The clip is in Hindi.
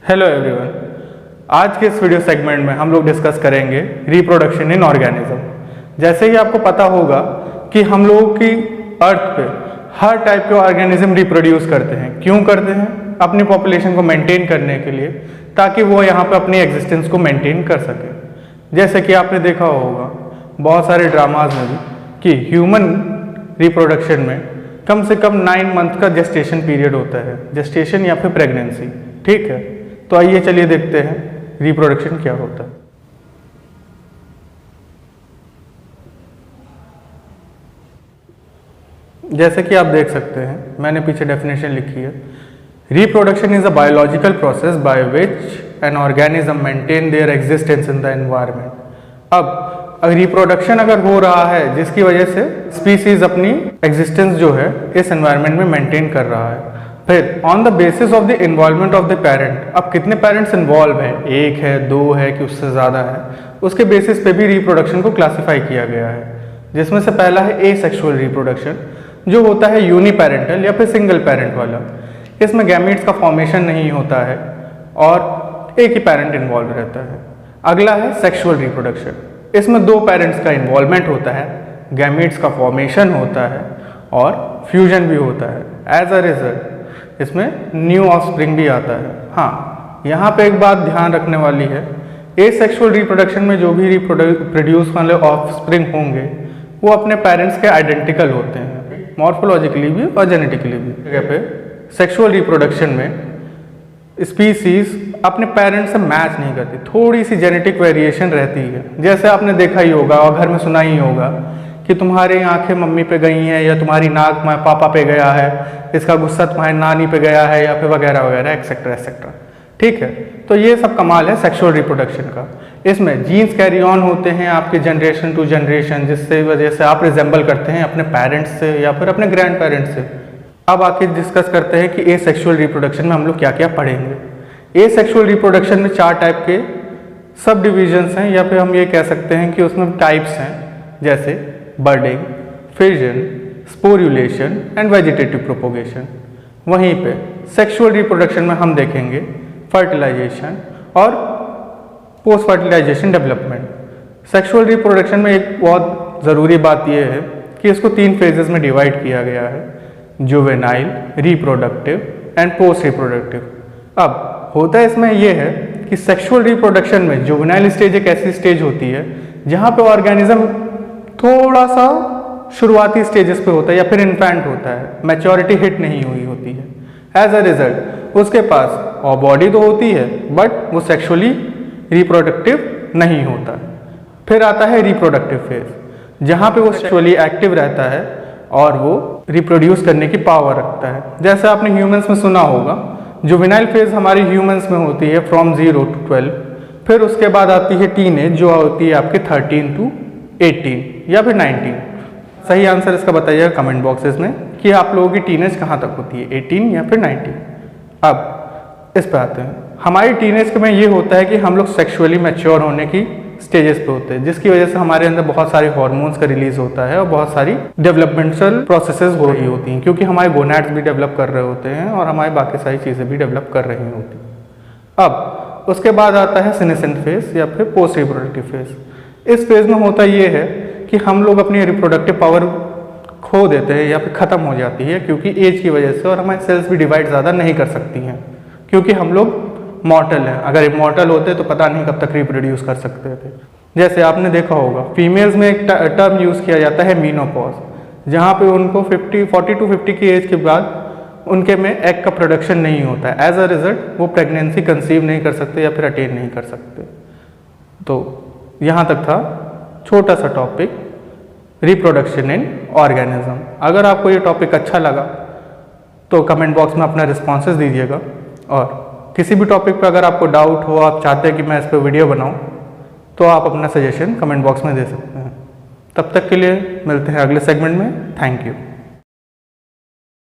हेलो एवरीवन, आज के इस वीडियो सेगमेंट में हम लोग डिस्कस करेंगे रिप्रोडक्शन इन ऑर्गेनिज्म। जैसे ही आपको पता होगा कि हम लोगों की अर्थ पे हर टाइप के ऑर्गेनिज्म रिप्रोड्यूस करते हैं। क्यों करते हैं? अपनी पॉपुलेशन को मेंटेन करने के लिए, ताकि वो यहाँ पे अपनी एग्जिस्टेंस को मेंटेन कर सके। जैसे कि आपने देखा होगा बहुत सारे ड्रामाज में भी कि ह्यूमन रिप्रोडक्शन में कम से कम 9 मंथ का जेस्टेशन पीरियड होता है, जेस्टेशन या फिर प्रेगनेंसी। ठीक है, तो आइए चलिए देखते हैं रिप्रोडक्शन क्या होता है। जैसे कि आप देख सकते हैं, मैंने पीछे डेफिनेशन लिखी है। Reproduction is a biological process by which an organism maintain their existence in the environment. अब रिप्रोडक्शन अगर हो रहा है जिसकी वजह से स्पीसीज अपनी एग्जिस्टेंस जो है इस एनवायरनमेंट में मेंटेन कर रहा है, फिर on the basis of the involvement of the parent. अब कितने पेरेंट्स इन्वॉल्व है, 1 है, 2 है कि उससे ज़्यादा है, उसके बेसिस पे भी रिप्रोडक्शन को क्लासिफाई किया गया है। जिसमें से पहला है एसेक्सुअल रिप्रोडक्शन, जो होता है यूनिपेरेंटल या फिर सिंगल पेरेंट वाला। इसमें गैमीट्स का फॉर्मेशन नहीं होता है और एक ही पेरेंट इन्वॉल्व रहता है। अगला है सेक्सुअल रिप्रोडक्शन, इसमें 2 पेरेंट्स का इन्वॉल्वमेंट होता है, गैमीट्स का फॉर्मेशन होता है और फ्यूजन भी होता है। एज अ रिजल्ट इसमें न्यू ऑफस्प्रिंग भी आता है। हाँ, यहाँ पे एक बात ध्यान रखने वाली है, एसेक्सुअल रिप्रोडक्शन में जो भी प्रोड्यूस वाले ऑफस्प्रिंग होंगे वो अपने पेरेंट्स के आइडेंटिकल होते हैं, मॉर्फोलॉजिकली भी और जेनेटिकली भी। जगह पे सेक्सुअल रिप्रोडक्शन में स्पीसीज अपने पेरेंट्स से मैच नहीं करती, थोड़ी सी जेनेटिक वेरिएशन रहती है। जैसे आपने देखा ही होगा और घर में सुना ही होगा कि तुम्हारी आंखें मम्मी पे गई हैं, या तुम्हारी नाक तुम्हारे पापा पे गया है, इसका गुस्सा तुम्हारी नानी पे गया है, या फिर वगैरह वगैरह एक्सेट्रा एक्सेट्रा। ठीक है, तो ये सब कमाल है सेक्सुअल रिप्रोडक्शन का। इसमें जीन्स कैरी ऑन होते हैं आपके जनरेशन टू जनरेशन, जिससे वजह से आप रिजेंबल करते हैं अपने पेरेंट्स से या फिर अपने ग्रैंड पेरेंट्स से। अब आके डिस्कस करते हैं कि एसेक्सुअल रिप्रोडक्शन में हम लोग क्या क्या पढ़ेंगे। एसेक्सुअल रिप्रोडक्शन में 4 टाइप के सब डिविजन्स हैं, या फिर हम ये कह सकते हैं कि उसमें टाइप्स हैं, जैसे budding, fission, sporulation and vegetative propagation. वहीं पे सेक्सुअल रिप्रोडक्शन में हम देखेंगे फर्टिलाइजेशन और post fertilization development. Sexual reproduction में एक बहुत ज़रूरी बात यह है कि इसको 3 फेजेस में डिवाइड किया गया है, juvenile, reproductive and post reproductive. अब होता इसमें यह है कि सेक्सुअल रिप्रोडक्शन में जुवेनाइल स्टेज एक ऐसी स्टेज होती है जहाँ पे ऑर्गेनिज्म थोड़ा सा शुरुआती स्टेजेस पे होता है या फिर इन्फेंट होता है, मैच्योरिटी हिट नहीं हुई होती है। एज अ रिजल्ट उसके पास और बॉडी तो होती है बट वो सेक्सुअली रिप्रोडक्टिव नहीं होता। फिर आता है रिप्रोडक्टिव फेज, जहाँ पे वो सेक्सुअली एक्टिव रहता है और वो रिप्रोड्यूस करने की पावर रखता है। जैसे आपने ह्यूमंस में सुना होगा, जुवेनाइल फेज हमारी ह्यूमंस में होती है फ्रॉम 0 to 12। फिर उसके बाद आती है टीनेज, जो होती है आपके 13 to 18 या फिर 19। सही आंसर इसका बताइएगा कमेंट बॉक्सेस में कि आप लोगों की टीनेज कहाँ तक होती है, 18 या फिर 19। अब इस पे आते हैं, हमारी टीनेज में ये होता है कि हम लोग सेक्सुअली मैच्योर होने की स्टेजेस पे होते हैं, जिसकी वजह से हमारे अंदर बहुत सारे हार्मोन्स का रिलीज होता है और बहुत सारी डेवलपमेंटल प्रोसेसेस हो रही होती हैं, क्योंकि हमारे गोनैड्स भी डेवलप कर रहे होते हैं और हमारी बाकी सारी चीज़ें भी डेवलप कर रही होती हैं। अब उसके बाद आता है सीनेसेंट फेज या फिर पोस्ट रिप्रोडक्टिव फेज। इस फेज में होता ये है कि हम लोग अपनी रिप्रोडक्टिव पावर खो देते हैं या फिर ख़त्म हो जाती है, क्योंकि एज की वजह से, और हमारी सेल्स भी डिवाइड ज़्यादा नहीं कर सकती हैं, क्योंकि हम लोग मॉर्टल हैं। अगर इमॉर्टल होते तो पता नहीं कब तक रिप्रोड्यूस कर सकते थे। जैसे आपने देखा होगा फीमेल्स में एक टर्म यूज़ किया जाता है मीनोपॉज, जहाँ पे उनको 40 to 50 की एज के बाद उनके में एग का प्रोडक्शन नहीं होता है। एज अ रिजल्ट वो प्रेगनेंसी कंसीव नहीं कर सकते या फिर अटेन नहीं कर सकते। तो यहाँ तक था छोटा सा टॉपिक रिप्रोडक्शन इन ऑर्गेनिज्म। अगर आपको ये टॉपिक अच्छा लगा तो कमेंट बॉक्स में अपना रिस्पॉन्सेस दीजिएगा, और किसी भी टॉपिक पर अगर आपको डाउट हो, आप चाहते हैं कि मैं इस पर वीडियो बनाऊं, तो आप अपना सजेशन कमेंट बॉक्स में दे सकते हैं। तब तक के लिए मिलते हैं अगले सेगमेंट में। Thank you.